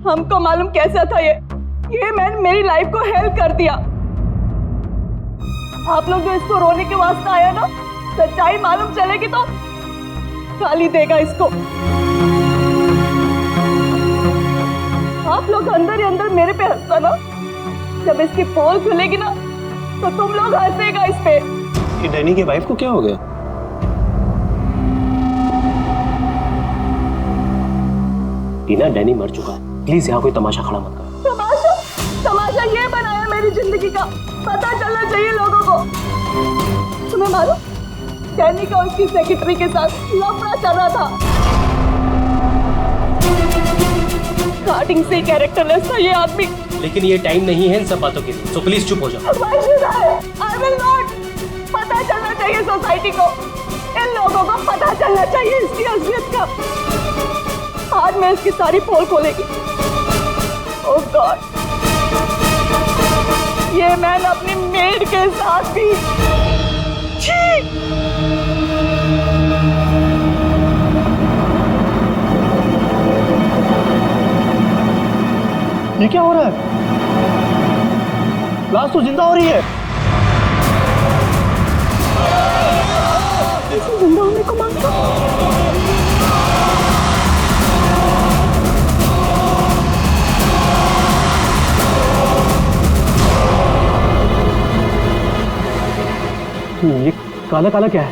हमको मालूम कैसा था ये मैन मेरी लाइफ को हेल्प कर दिया। आप लोग जो इसको रोने के वास्ते आया ना, सच्चाई मालूम चलेगी तो गाली देगा इसको। आप लोग अंदर ही अंदर मेरे पे हंसता ना, जब इसकी पोल खुलेगी ना तो तुम लोग हंसेगा इस पे। ये डैनी की वाइफ को क्या हो गया? टीना, डैनी मर चुका है, प्लीज यहाँ कोई तमाशा खड़ा मत करो। तमाशा ये बनाया मेरी जिंदगी का, पता चलना चाहिए लोगों को। तुम्हें मालूम, डैनी का उसकी सेक्रेटरी के साथ लफड़ा चल रहा था। स्टार्टिंग से कैरेक्टरलेस था ये आदमी। लेकिन ये टाइम नहीं है इन सब बातों के लिए, तो प्लीज चुप हो जाओ। I will not। पता चलना चाहिए सोसाइटी को, इन लोगों को पता चलना चाहिए इसकी असलियत का। आज मैं इसकी सारी पोल खोलेगी। ओह गॉड, ये मैन अपनी मेड के साथ भी। ये क्या हो रहा है? लाश तो जिंदा हो रही है। इसे जिंदा होने को मांगता। ये काला काला क्या है?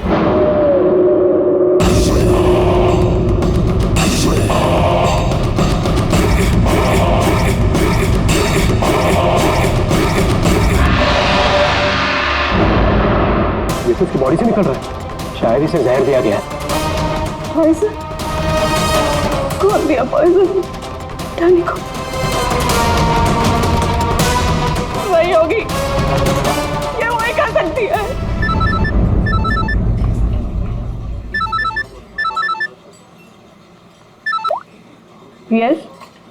ये तो उसकी बॉडी से निकल रहा है, शायद इसे जहर दिया गया है। पॉइजन? कौन दिया पॉइजन डैनी को? वही होगी, ये वही कर सकती है। यस?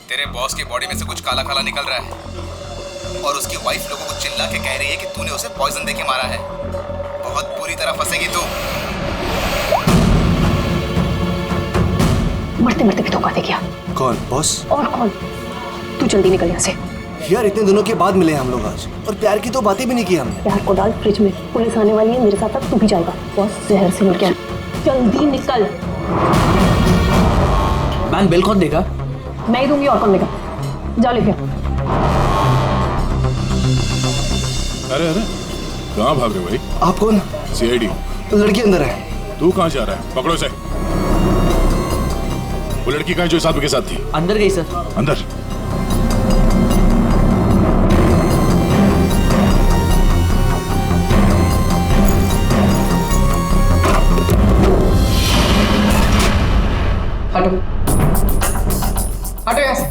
तेरे बॉस की बॉडी में से कुछ काला काला निकल रहा है और उसकी वाइफ लोगों को चिल्ला के कह रही है कि तूने उसे पॉइजन देके मारा है। बहुत बुरी तरह फंसेगी तू। मरते मरते भी धोखा दे गया। कौन? बॉस? और कौन? तू जल्दी निकल यहाँ से। यार इतने दिनों के बाद मिले हम लोग आज, और प्यार की तो बातें भी नहीं की हमने। प्यार को डाल फ्रिज में, पुलिस आने वाली है, मेरे साथ साथ तू भी जाएगा। बॉस जहर से मिल गया, जल्दी निकल। मैम बिल कौन देगा? मैं ही दूंगी, और कौन देगा? जा लेके। अरे अरे कहाँ भाग रहे हो भाई? आप कौन? सीआईडी। लड़की अंदर है। तू कहाँ जा रहा है? पकड़ो इसे। वो लड़की कहाँ जो इस आदमी के साथ थी? अंदर गई सर। अंदर? हटो हटो यहाँ से।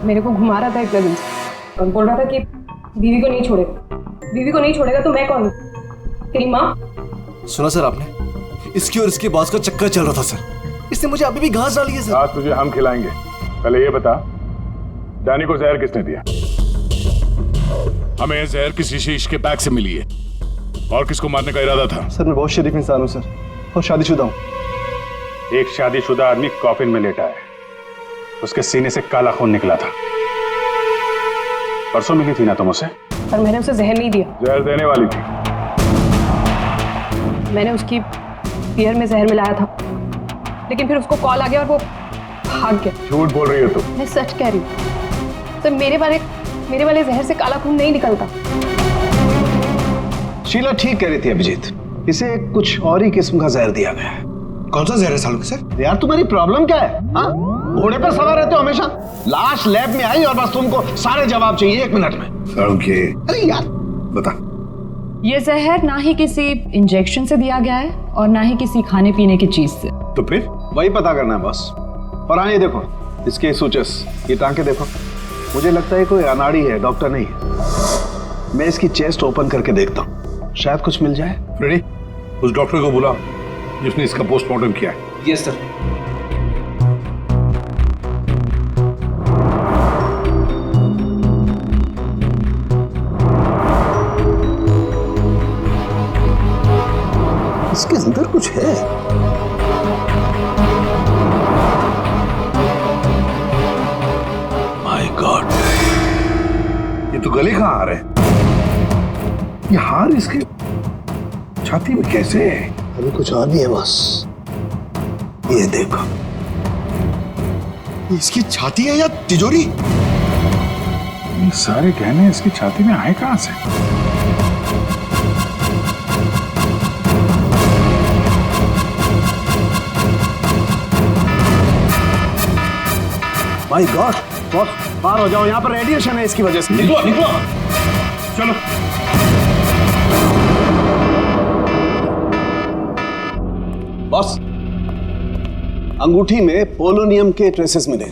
मेरे को घुमा रहा था एक दिन से और बोल रहा था कि बीवी को नहीं छोड़ेगा, बीवी को नहीं छोड़ेगा। तो मैं कौन? तेरी माँ? सुना सर आपने? इसकी और इसके बॉस का चक्कर चल रहा था सर। इसने मुझे अभी भी घास डाली है सर। आज तुझे हम खिलाएंगे। पहले ये बता, डैनी को जहर किसने दिया? हमें जहर किसी शीश के बैग से मिली है। और किसको मारने का इरादा था? सर मैं बहुत शरीफ इंसान हूँ सर, और शादीशुदा हूँ। एक शादीशुदा आदमी कॉफिन में लेटा है, उसके सीने से काला खून निकला था। परसों मिली थी ना तुम उसे? पर मैंने उसे जहर नहीं दिया। जहर देने वाली थी। मैंने उसकी बियर में जहर मिलाया था, लेकिन फिर उसको कॉल आ गया और वो भाग गया। झूठ बोल रही हो तुम। मैं सच कह रही हूँ सर। मेरे वाले जहर से काला खून नहीं निकलता। शीला ठीक कह रही थी अभिजीत, इसे कुछ और ही किस्म का जहर दिया गया है। कौन सा जहर है सालू सर? यार तुम्हारी प्रॉब्लम क्या है? घोड़े पर सवार रहते हो हमेशा। लाश लैब में आई और बस तुमको सारे जवाब चाहिए 1 मिनट में। अरे यार बता। ये जहर ना ही किसी इंजेक्शन से दिया गया है और ना ही किसी खाने पीने की चीज से। तो फिर वही पता करना है बस। और हाँ ये देखो, इसके सूचस, ये टांके देखो। मुझे लगता है कोई अनाड़ी है, डॉक्टर नहीं है। मैं इसकी चेस्ट ओपन करके देखता हूँ, शायद कुछ मिल जाए। रेडी? उस डॉक्टर को बुला जिसने इसका पोस्टमार्टम किया है। Yes sir. इसके अंदर कुछ है। माय गॉड, ये तो गले का हार है। ये हार इसके छाती में कैसे है? अभी कुछ और भी है बॉस, ये देखो। इसकी छाती है या तिजोरी? ये सारे गहने इसकी छाती में आए कहां से? माय गॉड बॉस, बाहर हो जाओ, यहाँ पर रेडिएशन है इसकी वजह से। निकलो निकलो, चलो। बॉस, अंगूठी में पोलोनियम के ट्रेसेस मिले।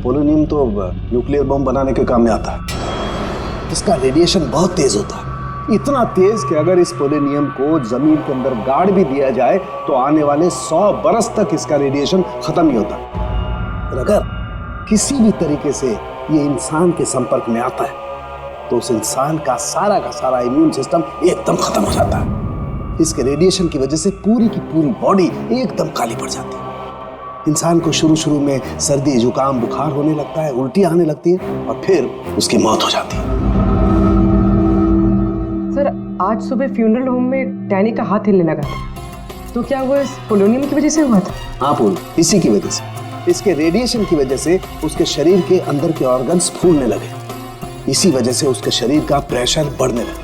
पोलोनियम तो न्यूक्लियर बम बनाने के काम में आता है। इसका रेडिएशन बहुत तेज होता है, इतना तेज कि अगर इस पोलोनियम को जमीन के अंदर गाड़ भी दिया जाए तो आने वाले 100 बरस तक इसका रेडिएशन खत्म नहीं होता। और अगर किसी भी तरीके से ये इंसान के संपर्क में आता है तो उस इंसान का सारा इम्यून सिस्टम एकदम खत्म हो जाता है। इसके रेडिएशन की वजह से पूरी की पूरी बॉडी एकदम काली पड़ जाती है। इंसान को शुरू में सर्दी जुकाम बुखार होने लगता है, उल्टी आने लगती है और फिर उसकी मौत हो जाती है। सर, आज सुबह फ्यूनरल होम में डैनी का हाथ हिलने लगा था, तो क्या वो इस पोलोनियम की वजह से हुआ था? हाँ पूल, इसी की वजह से, इसके रेडिएशन की वजह से उसके शरीर के अंदर के ऑर्गन्स फूलने लगे। इसी वजह से उसके शरीर का प्रेशर बढ़ने लगा।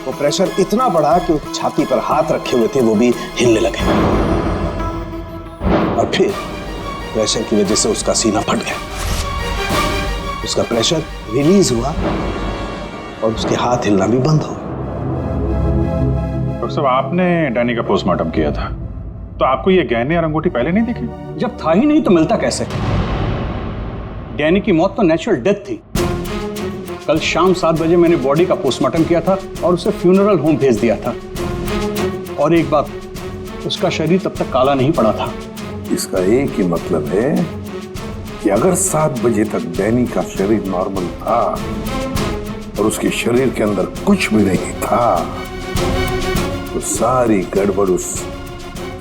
वो प्रेशर इतना बढ़ा कि उस छाती पर हाथ रखे हुए थे वो भी हिलने लगे और फिर प्रेशर की वजह से उसका सीना फट गया। उसका प्रेशर रिलीज हुआ और उसके हाथ हिलना भी बंद हो गया। डॉक्टर साहब, आपने डैनी का पोस्टमार्टम किया था, तो आपको ये गहने और अंगूठी पहले नहीं दिखे? जब था ही नहीं तो मिलता कैसे? डैनी की मौत तो नेचुरल डेथ थी। कल शाम 7 बजे मैंने बॉडी का पोस्टमार्टम किया था और उसे फ्यूनरल होम भेज दिया था। और एक बात, उसका शरीर तब तक काला नहीं पड़ा था। इसका एक ही मतलब है कि अगर 7 बजे तक डैनी का शरीर नॉर्मल था और उसके शरीर के अंदर कुछ भी नहीं था तो सारी गड़बड़ उस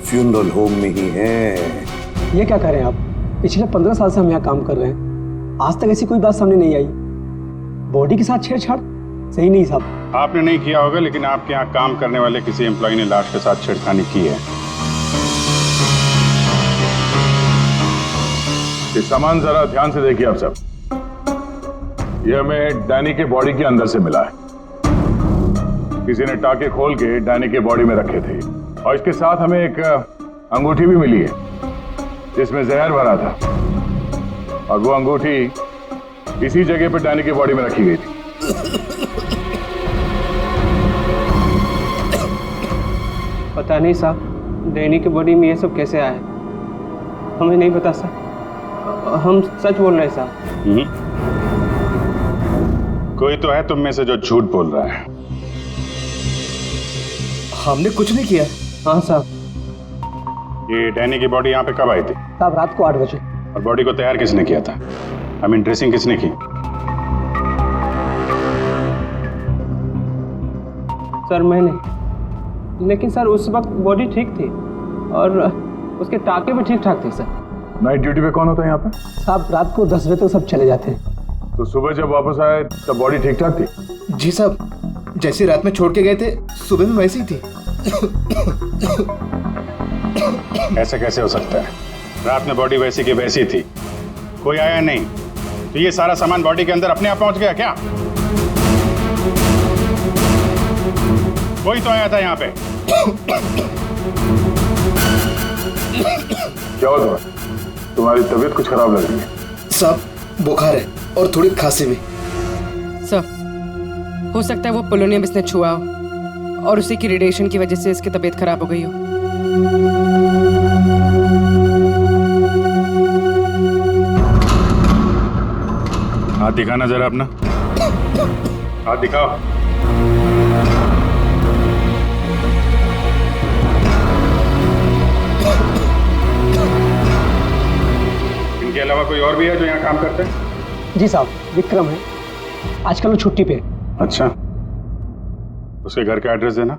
फ्यूनरल होम में ही है। ये क्या करें आप? पिछले 15 साल से हम यहाँ काम कर रहे हैं, आज तक ऐसी कोई बात सामने नहीं आई। बॉडी के साथ छेड़छाड़ सही नहीं साहब। आपने नहीं किया होगा, लेकिन आपके यहाँ काम करने वाले किसी एम्प्लॉय ने लाश के साथ छेड़खानी की है। ये सामान जरा ध्यान से देखिए आप सब। ये हमें डैनी के बॉडी के अंदर से मिला है। किसी ने टाके खोल के डैनी के बॉडी में रखे थे और इसके साथ हमें एक अंगूठी भी मिली है जिसमें जहर भरा था, और वो अंगूठी इसी जगह पर डैनी की बॉडी में रखी गई थी। पता नहीं साहब, डैनी की बॉडी में ये सब कैसे आया, हमें नहीं पता सर। हम सच बोल रहे हैं साहब। कोई तो है तुम में से जो झूठ बोल रहा है। हमने कुछ नहीं किया। हाँ साहब। ये डैनी की बॉडी यहाँ पे कब आई थी? साहब रात को 8 बजे। और बॉडी को तैयार किसने किया था? आई मीन ड्रेसिंग किसने की? सर मैंने, लेकिन सर उस वक्त बॉडी ठीक थी और उसके टाके भी ठीक ठाक थे सर। नाइट ड्यूटी पे कौन होता है यहाँ पे? साहब रात को 10 बजे तक सब चले जाते हैं। तो सुबह जब वापस आए तब बॉडी ठीक ठाक थी? जी साहब, जैसे रात में छोड़ के गए थे सुबह में वैसी ही थी। ऐसे कैसे हो सकता है? रात में बॉडी वैसी की वैसी थी, कोई आया नहीं, तो ये सारा सामान बॉडी के अंदर अपने आप पहुंच गया क्या? कोई तो आया था यहाँ पे। क्या हुआ? तुम्हारी तबीयत कुछ खराब लग रही है। साहब बुखार है और थोड़ी खांसी भी। सर, हो सकता है वो पोलोनियम इसने छुआ हो और उसी की रेडिएशन की वजह से इसकी तबीयत खराब हो गई हो। हाथ दिखाना जरा अपना, हाथ दिखाओ। अलावा कोई और भी है जो यहाँ काम करते हैं? जी साहब, विक्रम है, आजकल वो छुट्टी पे है। अच्छा, उसके घर का एड्रेस देना।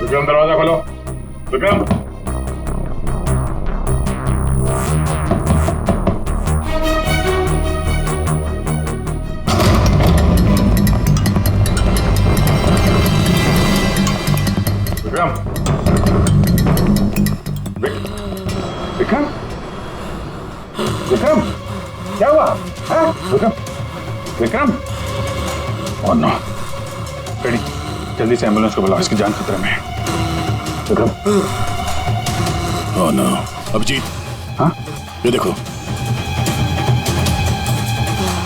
विक्रम, दरवाजा खोलो। विक्रम, विक्रम, विक्रम, विक्रम, क्या हुआ? Vikram, Vikram, oh no, ready, जल्दी से एम्बुलेंस को बुलाओ, इसकी जान खतरे में है। विक्रम, ओह नो, अभिजीत, हाँ, ये देखो,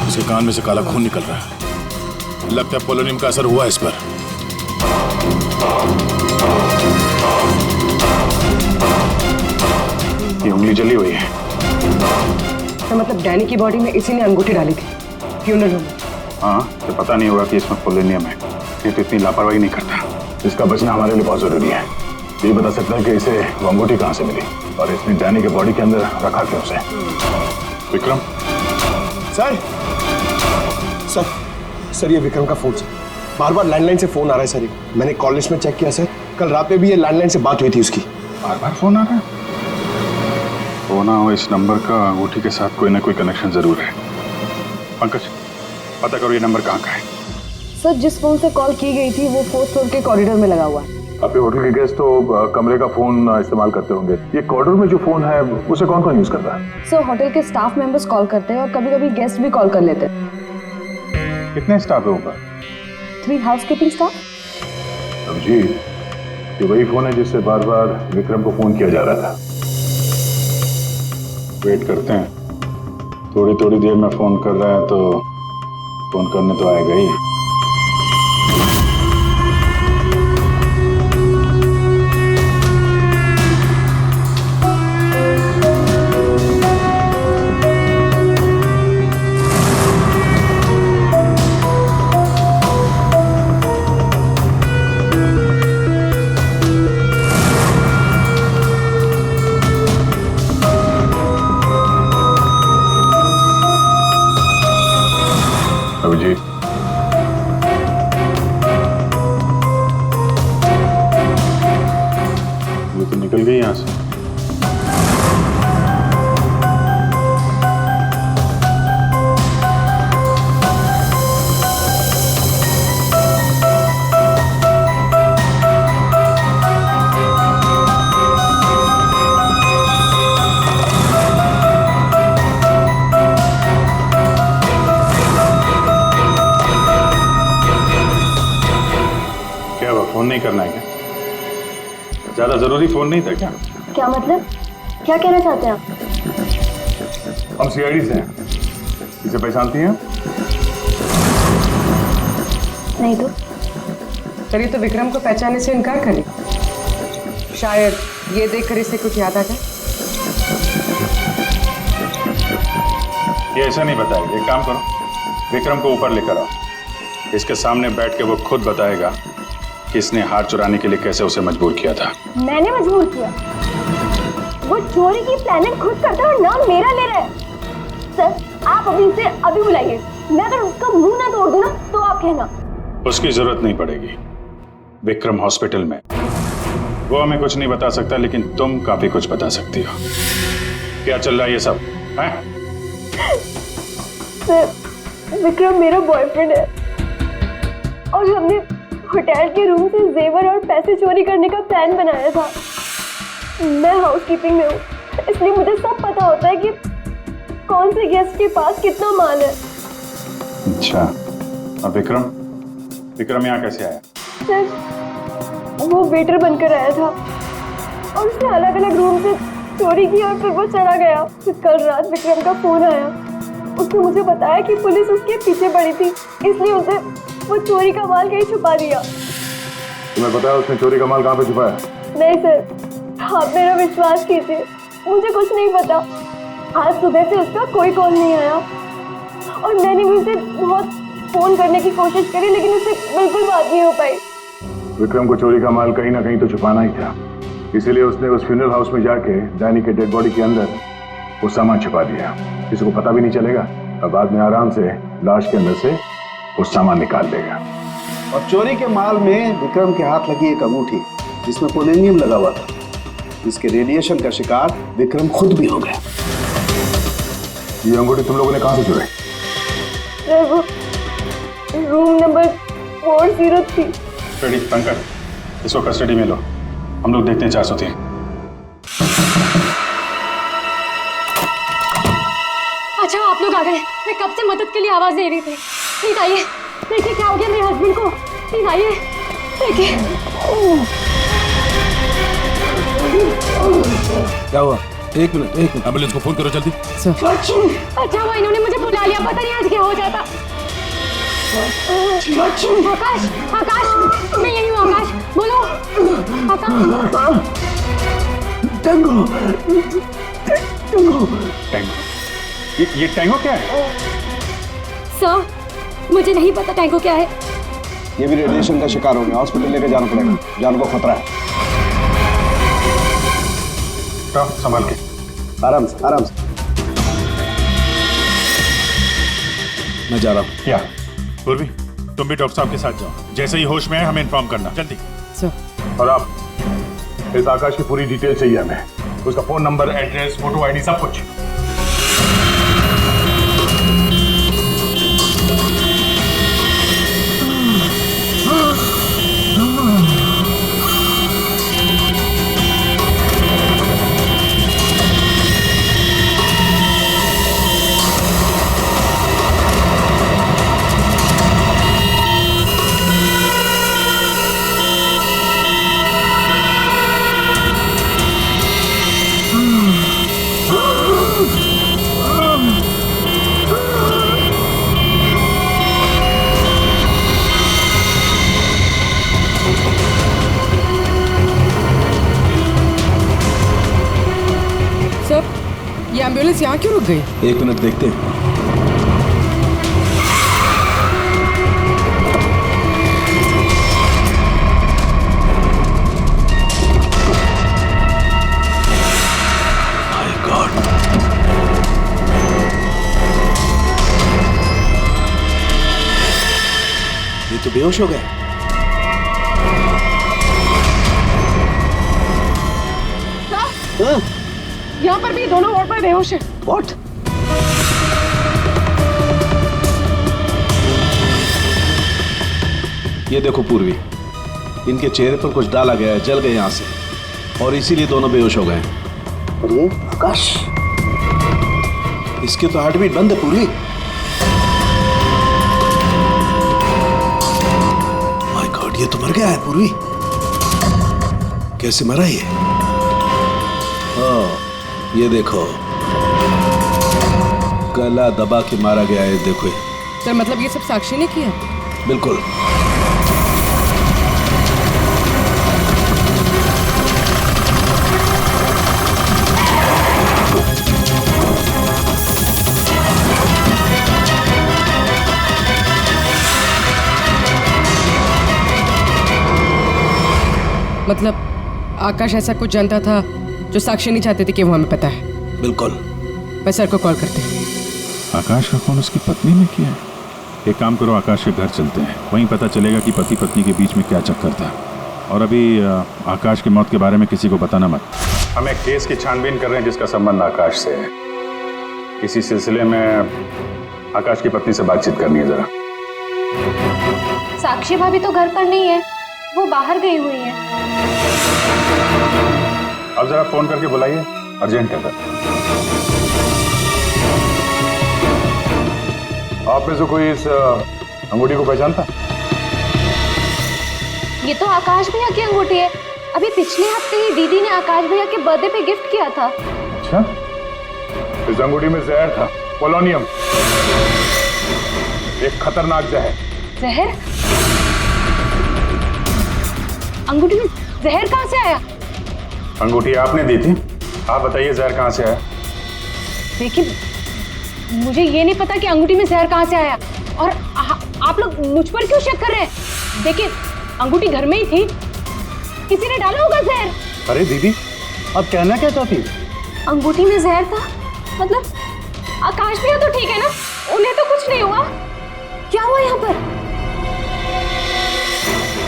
इसके कान में से काला खून निकल रहा है। लगता है पोलोनियम का असर हुआ इस पर। ये उंगली जली हुई है। तो मतलब डैनी की बॉडी में इसी ने अंगूठी डाली थी फ्यूनरल होम में। हाँ, तो पता नहीं होगा कि इसमें पोलोनियम है। ये तो इतनी लापरवाही नहीं करता। इसका बचना हमारे लिए बहुत जरूरी है। ये बता सकता है कि इसे वो अंगूठी कहाँ से मिली और इसने डैनी के बॉडी के अंदर रखा क्यों उसे। विक्रम, सर सर सर ये विक्रम का फोन सर, बार बार लैंडलाइन से फोन आ रहा है सर। ये मैंने कॉल लिस्ट में चेक किया सर, कल रात में भी ये लैंडलाइन से बात हुई थी उसकी। बार बार फोन आ रहा है। हो ना हो, इस नंबर का अंगूठी के साथ कोई ना कोई कनेक्शन जरूर है। पंकज, पता करो ये नंबर कहाँ का है। सर जिस फोन से कॉल की गई थी वो 4th फ्लोर के कॉरिडोर में लगा हुआ है। आपके होटल के गेस्ट तो कमरे का फोन इस्तेमाल करते होंगे। ये कॉरिडोर में जो फोन है उसे कौन कौन यूज करता है? सर होटल के स्टाफ मेंबर्स कॉल करते हैं और कभी कभी गेस्ट भी कॉल कर लेते हैं। कितने स्टाफ है ऊपर? 3 हाउसकीपिंग स्टाफ। जी, ये वही फोन है जिससे बार बार विक्रम को फोन किया जा रहा था। वेट करते हैं, थोड़ी थोड़ी देर में फोन कर रहा है तो फोन करने तो आएगा ही। अभिजीत, ये तो निकल गई यहाँ से। फोन नहीं करना है क्या? ज्यादा जरूरी फोन नहीं था क्या? क्या मतलब? क्या कहना चाहते हैं आप? हम सीआईडी से हैं। इसे पहचानती हैं? नहीं तो। चलिए तो विक्रम को पहचानने से इनकार करें। शायद ये देखकर इसे कुछ याद आ जाए। ये ऐसा नहीं बताएगा। एक काम करो, विक्रम को ऊपर लेकर आओ। इसके सामने बैठ के वो खुद बताएगा कि इसने हार चुराने के लिए कैसे उसे मजबूर किया था। मैंने मजबूर किया? वो चोरी की प्लानिंग खुद करता है और नाम मेरा ले रहा है। सर आप अभी इसे अभी बुलाइए। मैं अगर उसका मुंह ना तोड़ दूं ना तो आप कहना। उसकी जरूरत नहीं पड़ेगी। विक्रम हॉस्पिटल में, वो हमें कुछ नहीं बता सकता, लेकिन तुम काफी कुछ बता सकती हो। क्या चल रहा है ये सब है? सर विक्रम मेरा बॉयफ्रेंड है और हमने होटल के रूम से जेवर और पैसे चोरी करने का प्लान बनाया था। मैं हाउसकीपिंग में हूँ, इसलिए मुझे सब पता होता है कि कौन से गेस्ट के पास कितना माल है। अच्छा, अब विक्रम यहाँ कैसे आया? सर वो वेटर बनकर आया था और उसने अलग अलग रूम से चोरी की और फिर वो चला गया। फिर कल रात विक्रम का फोन आया। उसने मुझे बताया कि पुलिस उसके पीछे पड़ी थी, इसलिए उसे वो चोरी का माल कहीं छुपा दिया। तुम्हें पता है उसने चोरी का माल कहाँ पे छुपाया? नहीं सर, आप मेरा विश्वास कीजिए, मुझे कुछ नहीं पता। आज सुबह से उसका कोई कॉल नहीं आया और मैंने भी उसे बहुत फोन करने की कोशिश करी, लेकिन उससे बिल्कुल बात नहीं हो पाई। विक्रम को चोरी का माल कहीं ना कहीं तो छुपाना ही था, इसीलिए उसने उस फ्यूनरल हाउस में जाके डैनी के डेड बॉडी के अंदर वो सामान छिपा दिया, किसी को पता भी नहीं चलेगा और बाद में आराम से लाश के अंदर से वो सामान निकाल लेगा। और चोरी के माल में विक्रम के हाथ लगी एक अंगूठी जिसमें पोलोनियम लगा हुआ था, इसके रेडिएशन का शिकार विक्रम खुद भी हो गया। ये अंगूठी तुम लोगों ने कहां से चुराई? वो रूम नंबर 403। रेडी पंकज, इसको कस्टडी में लो, हम लोग देखते हैं 403। अच्छा आप लोग आ गए, मैं कब से मदद के लिए आवाज दे रही थी। प्लीज आइए, देखिए क्या हो गया मेरे हस्बैंड को। प्लीज आइए, देखिए। क्या हुआ? एक मिनट एम्बुलेंस को फोन करो जल्दी। अच्छा वो इन्होंने मुझे बुला लिया, पता नहीं आज क्या हो जाता। आकाश, आकाश, मैं यही हूँ। आकाश बोलो। आकाश। टैंगो। ये टैंगो क्या है? सर मुझे नहीं पता टैंगो क्या है। ये भी रेडिएशन का शिकार हो गया, हॉस्पिटल लेके जाना पड़ेगा, जान को खतरा है। संभाल के, आराम से आराम से। मैं जा रहा हूँ। क्या पूर्वी, तुम भी डॉक्टर साहब के साथ जाओ, जैसे ही होश में आए हमें इन्फॉर्म करना जल्दी। और आप इस आकाश की पूरी डिटेल चाहिए हमें, उसका phone number, address, photo ID, सब कुछ। ये एम्बुलेंस यहाँ क्यों रुक गई? एक मिनट देखते हैं। My God! ये तो बेहोश हो गए। यहाँ पर भी दोनों वार्ड पर बेहोश है। What? ये देखो पूर्वी, इनके चेहरे पर कुछ डाला गया है, जल गए यहाँ से, और इसीलिए दोनों बेहोश हो गए। अरे आकाश, इसके तो हार्ट बीट बंद है पूर्वी। माय गॉड, ये तो मर गया है पूर्वी। कैसे मरा ये? ये देखो, गला दबा के मारा गया है, देखो। सर मतलब ये सब साक्षी ने किया? बिल्कुल। मतलब आकाश ऐसा कुछ जानता था जो साक्षी नहीं चाहते थे कि वो हमें पता है। बिल्कुल। मैं सर को कॉल करती हूँ। आकाश का फोन उसकी पत्नी ने किया है। एक काम करो, आकाश के घर चलते हैं, वहीं पता चलेगा कि पति पत्नी के बीच में क्या चक्कर था। और अभी आकाश की मौत के बारे में किसी को बताना मत। हम एक केस की छानबीन कर रहे हैं जिसका संबंध आकाश से है। इसी सिलसिले में आकाश की पत्नी से बातचीत करनी है जरा। साक्षी भाभी तो घर पर नहीं है, वो बाहर गई हुई है। अब जरा फोन करके बुलाइए, अर्जेंट है। आप में से कोई इस अंगूठी को पहचानता? ये तो आकाश भैया की अंगूठी है। अभी पिछले हफ्ते ही दीदी ने आकाश भैया के बर्थडे पे गिफ्ट किया था। अच्छा, इस अंगूठी में जहर था, पोलोनियम, एक खतरनाक जहर। जहर? अंगूठी में जहर कहाँ से आया? अंगूठी आपने दी थी, आप बताइए जहर कहाँ से आया? देखिए, मुझे ये नहीं पता कि अंगूठी में जहर कहाँ से आया, और आप लोग मुझ पर क्यों शक कर रहे हैं? देखिए, अंगूठी घर में ही थी, किसी ने डाला होगा जहर। अरे दीदी, आप कहना क्या चाहती? अंगूठी में जहर था, मतलब आकाश भैया तो ठीक है ना, उन्हें तो कुछ नहीं हुआ? क्या हुआ यहाँ पर?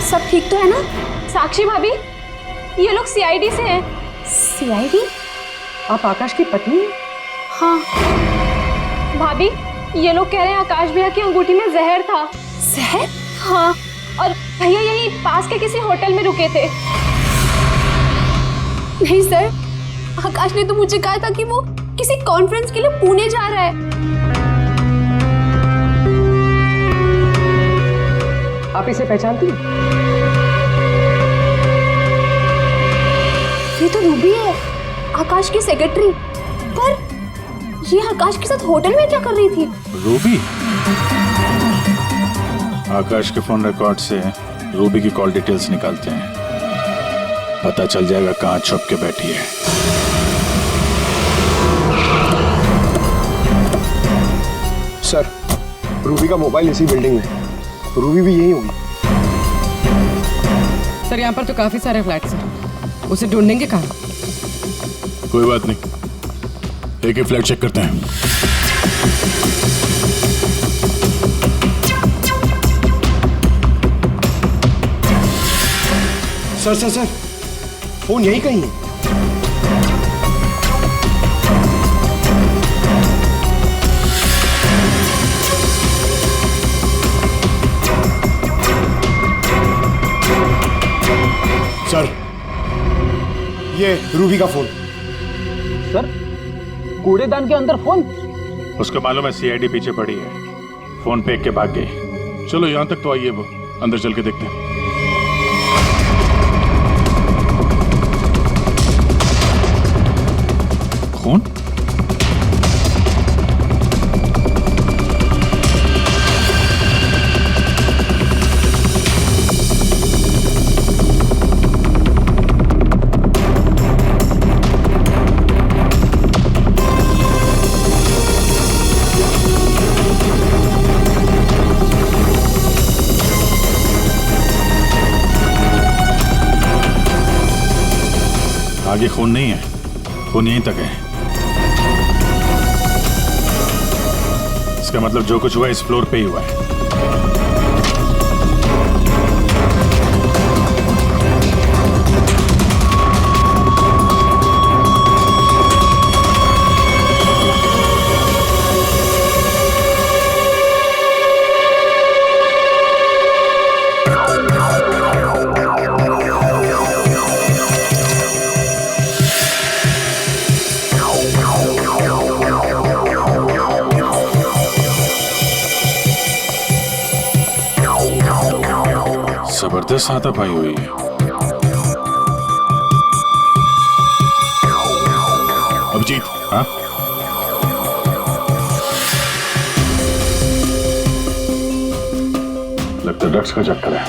सब ठीक तो है ना? साक्षी भाभी, ये लोग सीआईडी से हैं। सीआईडी? आप आकाश की पत्नी हैं? हाँ भाभी, ये लोग कह रहे हैं आकाश भैया की अंगूठी में जहर था। जहर? हाँ, और भैया यही पास के किसी होटल में रुके थे। नहीं सर, आकाश ने तो मुझे कहा था कि वो किसी कॉन्फ्रेंस के लिए पुणे जा रहा है। आप इसे पहचानती हैं? ये तो रूबी है, आकाश की सेक्रेटरी। पर ये आकाश के साथ होटल में क्या कर रही थी? रूबी? आकाश के फोन रिकॉर्ड से रूबी की कॉल डिटेल्स निकालते हैं, पता चल जाएगा कहाँ छुप के बैठी है। सर, रूबी का मोबाइल इसी बिल्डिंग में, रूबी भी यही होगी। सर, यहाँ पर तो काफी सारे फ्लैट्स हैं, उसे ढूंढने के कहाँ? कोई बात नहीं, एक ही फ्लैट चेक करते हैं। सर, फोन यही कहीं है। सर, ये रूबी का फोन। सर, कूड़ेदान के अंदर फोन? उसको मालूम है सीआईडी पीछे पड़ी है, फोन फेंक के भाग गई। चलो यहाँ तक तो आइए, वो अंदर चल के देखते हैं। कौन? आगे खून नहीं है, खून यहीं तक है। इसका मतलब जो कुछ हुआ इस फ्लोर पे ही हुआ है। जबरदस्त हाथापाई हुई है। अभिजीत, हाँ? लगता है ड्रग्स का चक्कर है।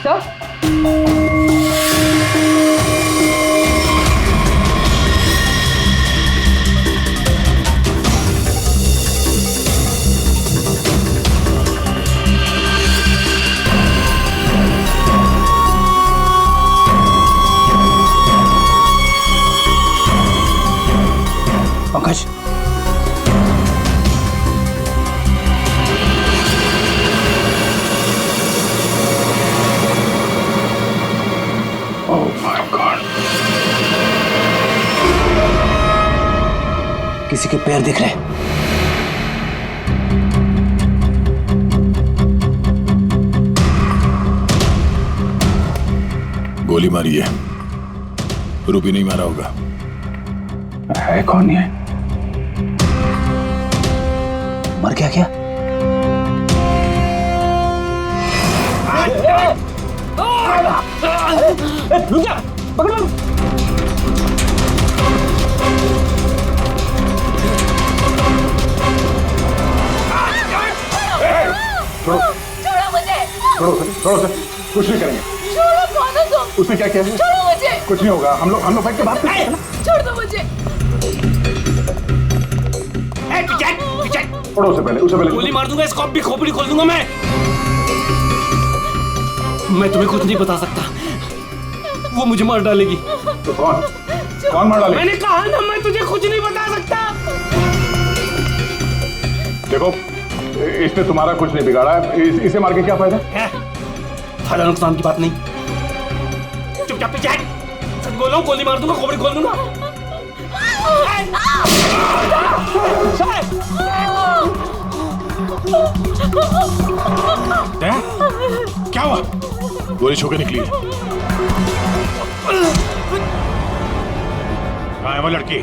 Sir, Akash, oh my God, किसी के पैर दिख रहे हैं। गोली मारी है, रूबी नहीं मारा होगा। है कौन ये? मर गया क्या? रुक जा, पकड़ो। छोड़ो मुझे। छोड़ो सर, कुछ नहीं करेंगे। छोड़ो, कौन हो तुम? उसने क्या किया है? छोड़ो मुझे। कुछ नहीं होगा, हम लोग बैठ के बात करते हैं ना। छोड़ दो मुझे। छोड़ो उसे पहले। गोली मार दूंगा, इसको भी खोपड़ी खोल दूंगा मैं तुम्हें कुछ नहीं बता सकता, वो मुझे मार डालेगी। तो कौन? कौन मार डाले? मैंने कहा ना मैं तुझे कुछ नहीं बता सकता। देखो इसने तुम्हारा कुछ नहीं बिगाड़ा है, इसे मार के क्या फायदा? फायदा नुकसान की बात नहीं, चुपचाप पीछे हट। सच बोल रहा हूँ, गोली मार दूंगा, खोपड़ी खोल दूंगा। क्या हुआ? गोली छूके निकली है। कहाँ है वो लड़की?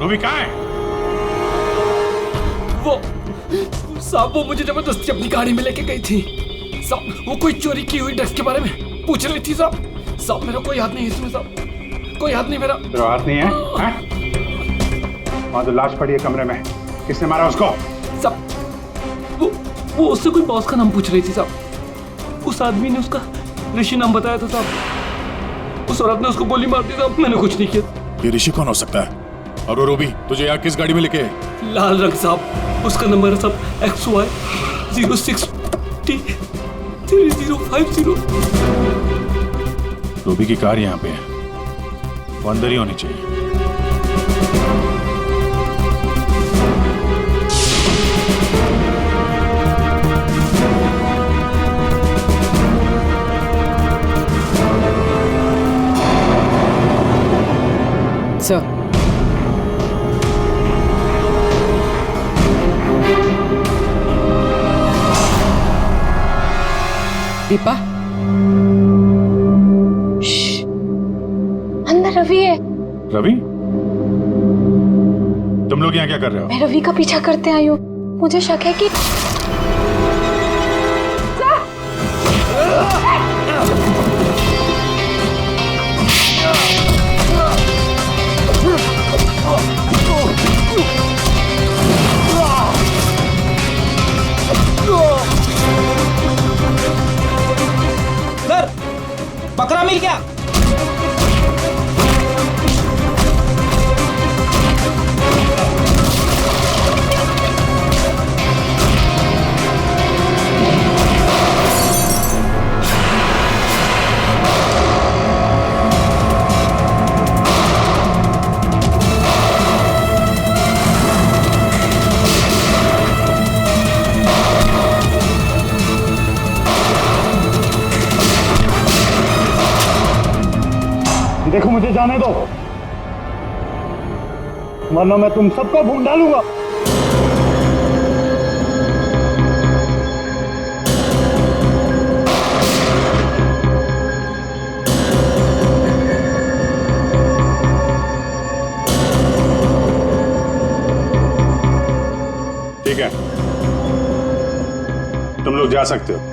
रूबी कहाँ है? वो साहब वो मुझे जबरदस्ती अपनी गाड़ी में लेके गई थी साहब। वो कोई चोरी की हुई ड्रग्स के बारे में पूछ रही थी साहब। साहब मेरा कोई हाथ नहीं है इसमें साहब, कोई हाथ नहीं मेरा। तेरा हाथ नहीं है? वहाँ तो लाश पड़ी है कमरे में, किसने मारा उसको? साहब वो उससे कोई बॉस का नाम पूछ रही थी साहब। उस आदमी ने उसका ऋषि नाम बताया था साहब। उस औरत ने उसको गोली मार दी साहब, मैंने कुछ नहीं किया। ये ऋषि कौन हो सकता है? और वो रूबी तुझे यहाँ किस गाड़ी में लेके? लाल रंग साहब, उसका नंबर है साहब XY 06T 3050। रूबी की कार यहाँ पे है, वो अंदर ही होनी चाहिए। सर दीपा, अंदर रवि है। रवि? तुम लोग यहाँ क्या कर रहे हो? मैं रवि का पीछा करते आई हूँ। मुझे शक है कि सर बकरा मिल गया। देखो मुझे जाने दो, वरना मैं तुम सबको भून डालूंगा। ठीक है, तुम लोग जा सकते हो।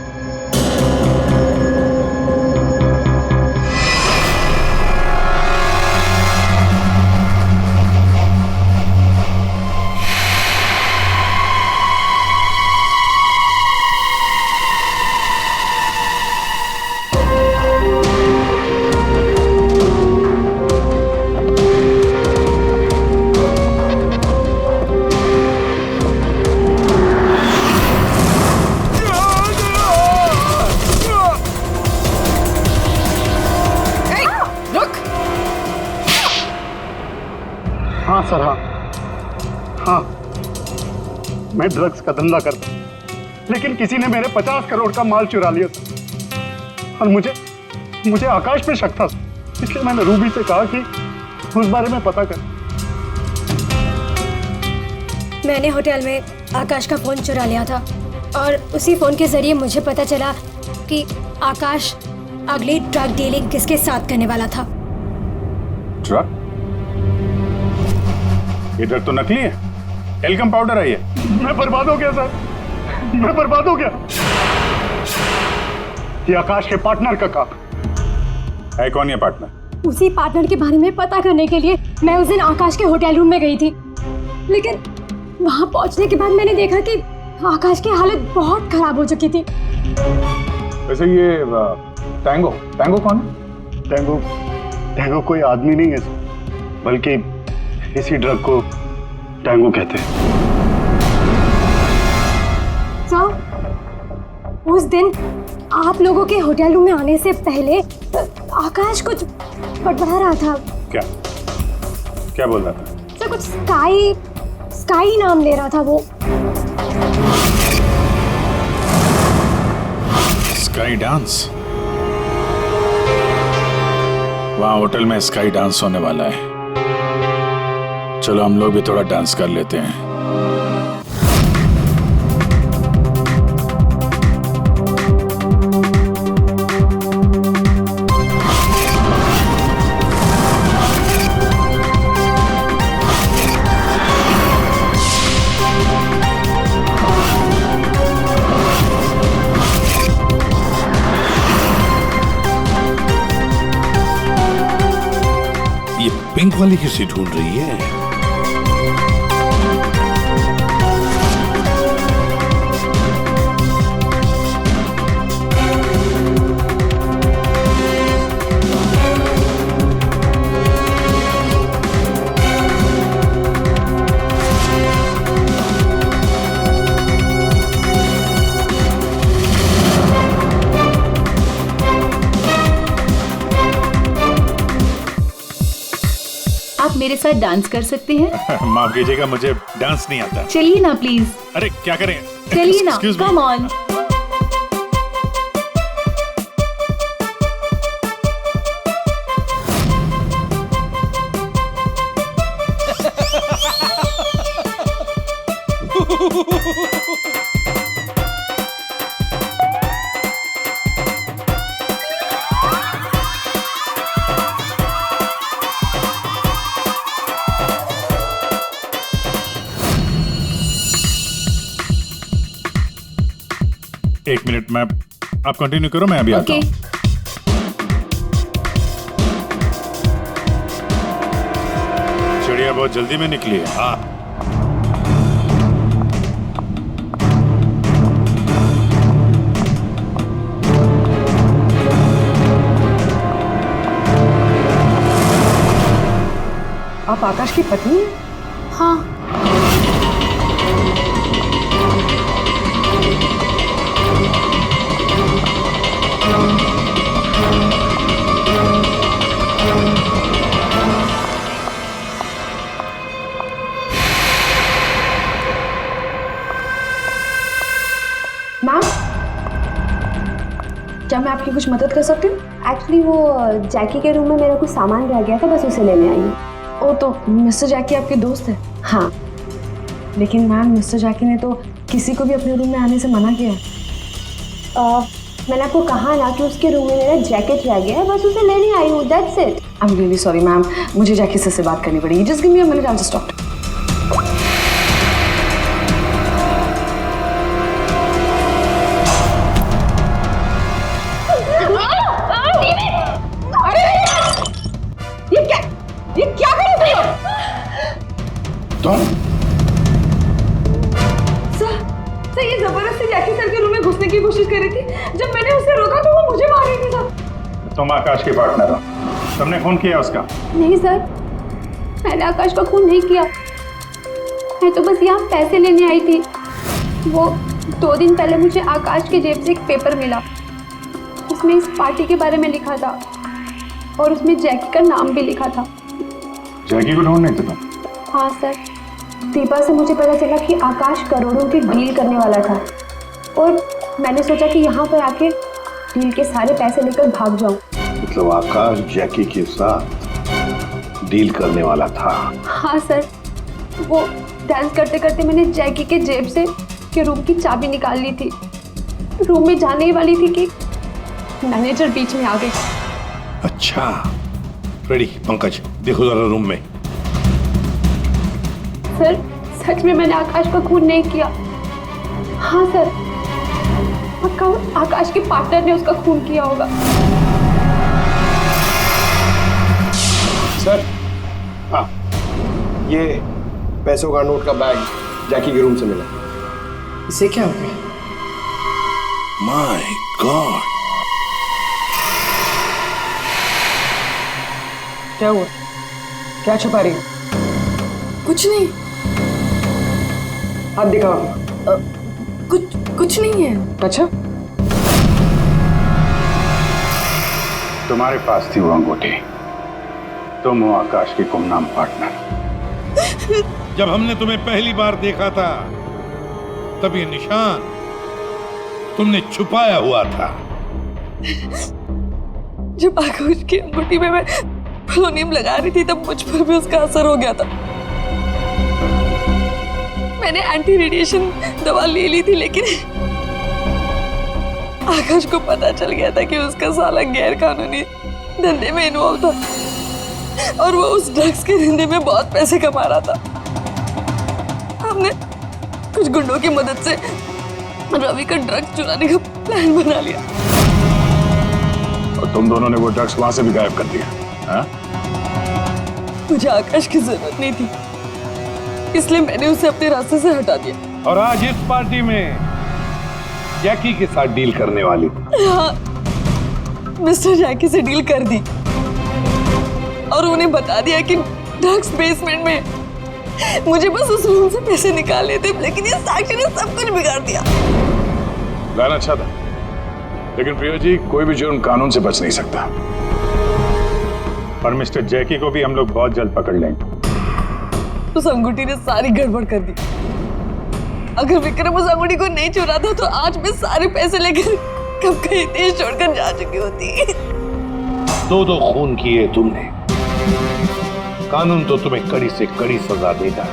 हाँ सर, हाँ मैं ड्रग्स का धंधा करता हूँ, लेकिन किसी ने मेरे 50 करोड़ का माल चुरा लिया था और मुझे आकाश पे शक था, इसलिए मैंने रूबी से कहा कि उस बारे में पता कर। मैंने होटल में आकाश का फोन चुरा लिया था और उसी फोन के जरिए मुझे पता चला कि आकाश अगली ड्रग डीलिंग किसके साथ करने वाला था। ड्रग? ये ड्रग तो नकली है, एल्कम पाउडर है ये। मैं बर्बाद हो गया सर, मैं बर्बाद हो गया। ये आकाश के पार्टनर का काम है। कौन ये पार्टनर? उसी पार्टनर के बारे में पता करने के लिए मैं उस दिन आकाश के होटल रूम में गई थी, लेकिन वहां पहुंचने के बाद मैंने देखा कि आकाश की हालत बहुत खराब हो चुकी थी। वैसे ये टैंगो कौन है? टैंगो कोई आदमी नहीं है, बल्कि इसी ड्रग को टैंगो कहते हैं। सर, उस दिन आप लोगों के होटल रूम में आने से पहले आकाश कुछ बड़बड़ा रहा था। क्या? क्या बोल रहा था? सर कुछ स्काई नाम ले रहा था वो। Sky dance? वहां होटल में स्काई डांस होने वाला है। चलो हम लोग भी थोड़ा डांस कर लेते हैं। पिंक वाली किसी ढूंढ रही है? मेरे साथ डांस कर सकते हैं? माफ कीजिएगा, मुझे डांस नहीं आता। चलिए ना प्लीज। अरे क्या करें? चलिए ना, कम ऑन। एक मिनट, मैं आप कंटिन्यू करो, मैं अभी आता हूँ। चिड़िया बहुत जल्दी में निकली है। हाँ, आप आकाश की पत्नी हैं? हाँ। मैम, क्या मैं आपकी कुछ मदद कर सकती हूँ? एक्चुअली वो जैकी के रूम में मेरा कुछ सामान रह गया था, बस उसे लेने आई हूँ। ओ, तो मिस्टर जैकी आपके दोस्त है? हाँ। लेकिन मैम, मिस्टर जैकी ने तो किसी को भी अपने रूम में आने से मना किया है। मैंने आपको कहा ना कि उसके रूम में मेरा जैकेट रह गया है, बस उसे लेने आई हूँ, that's it. I am really sorry ma'am, मुझे जैकी से बात करनी पड़ेगी। Just give me a minute, I will just talk. ये क्या कर रहे हो तुम? सर, ये जबरदस्ती जैकी सर के रूम में घुसने की कोशिश कर रही थी। जब मैंने उसे रोका तो वो मुझे मार रही थी सर। तुम आकाश के पार्टनर हो, तुमने खून किया उसका? नहीं सर, मैंने आकाश का खून नहीं किया। मैं तो बस यहाँ पैसे लेने आई थी। वो 2 दिन पहले मुझे आकाश के जेब से एक पेपर मिला, उसमें इस पार्टी के बारे में लिखा था और उसमें जैकी का नाम भी लिखा था। जैकी को ढूंढ नहीं था? हाँ सर, दीपा से मुझे पता चला कि आकाश करोड़ों की डील करने वाला था और मैंने सोचा कि यहाँ पर आके डील के सारे पैसे लेकर भाग जाऊँ। मतलब आकाश जैकी के साथ डील करने वाला था? हाँ सर, वो डांस करते करते मैंने जैकी के जेब से के रूम की चाबी निकाल ली थी। रूम में जाने ही वाली थी कि मैनेजर बीच में आ गई। अच्छा, रेडी पंकज, देखो जरा रूम में। सर, सच में मैंने आकाश का खून नहीं किया। हाँ सर, पक्का आकाश के पार्टनर ने उसका खून किया होगा। सर, हाँ, ये पैसों का नोट का बैग जैकी के रूम से मिला। इसे क्या हो गया? माय गॉड, क्या हुआ? क्या छुपा रही हो? कुछ नहीं। हाथ दिखाओ। कुछ नहीं है। अच्छा, तुम्हारे पास थी वो अंगूठी, तुम हो आकाश की गुमनाम पार्टनर। जब हमने तुम्हें पहली बार देखा था तब ये निशान तुमने छुपाया हुआ था। जब आकाश की अंगूठी में मैं पोलोनियम लगा रही थी तब मुझ पर भी उसका असर हो गया था। मैंने एंटी रेडिएशन दवा ले ली थी, लेकिन आकाश को पता चल गया था कि उसका साला गैर कानूनी धंधे में इन्वॉल्व था और वो उस ड्रग्स के धंधे में बहुत पैसे कमा रहा था। हमने कुछ गुंडों की मदद से रवि का ड्रग्स चुराने का प्लान बना लिया। और तुम दोनों ने वो ड्रग्स वहां से भी गायब कर दिया? हाँ? मुझे आकाश की जरूरत नहीं थी, इसलिए मैंने उसे अपने रास्ते से हटा दिया। और आज इस पार्टी में जैकी के साथ डील करने वाली। हाँ, मिस्टर जैकी से डील कर दी और उन्हें बता दिया कि ड्रग्स बेसमेंट में मुझे बस उस रूम से पैसे निकालने थे, लेकिन ये साक्षी ने सब कुछ बिगाड़ दिया। प्लान अच्छा था, लेकिन प्रिया जी कोई भी जुर्म कानून से बच नहीं सकता। पर मिस्टर जैकी को भी हम लोग बहुत जल्द पकड़ लेंगे। उस अंगूठी ने सारी गड़बड़ कर दी। अगर विक्रम उस अंगूठी को नहीं चुराता तो आज मैं सारे पैसे लेकर कब कहीं देश छोड़कर जा चुकी होती। दो खून किए तुमने, कानून तो तुम्हें कड़ी से कड़ी सजा देगा।